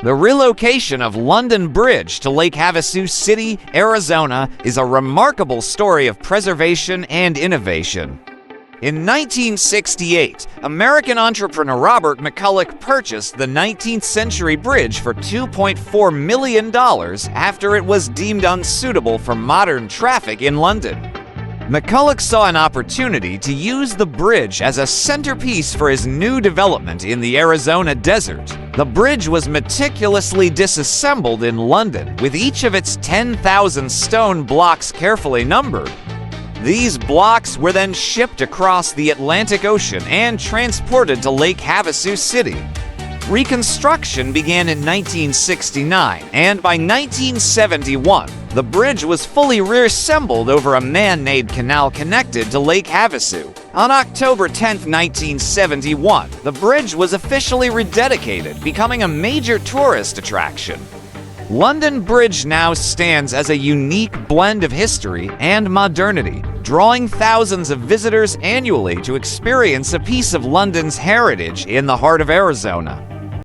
The relocation of London Bridge to Lake Havasu City, Arizona, is a remarkable story of preservation and innovation. In 1968, American entrepreneur Robert McCulloch purchased the 19th century bridge for $2.4 million after it was deemed unsuitable for modern traffic in London. McCulloch saw an opportunity to use the bridge as a centerpiece for his new development in the Arizona desert. The bridge was meticulously disassembled in London, with each of its 10,000 stone blocks carefully numbered. These blocks were then shipped across the Atlantic Ocean and transported to Lake Havasu City. Reconstruction began in 1969, and by 1971, the bridge was fully reassembled over a man-made canal connected to Lake Havasu. On October 10, 1971, the bridge was officially rededicated, becoming a major tourist attraction. London Bridge now stands as a unique blend of history and modernity, drawing thousands of visitors annually to experience a piece of London's heritage in the heart of Arizona.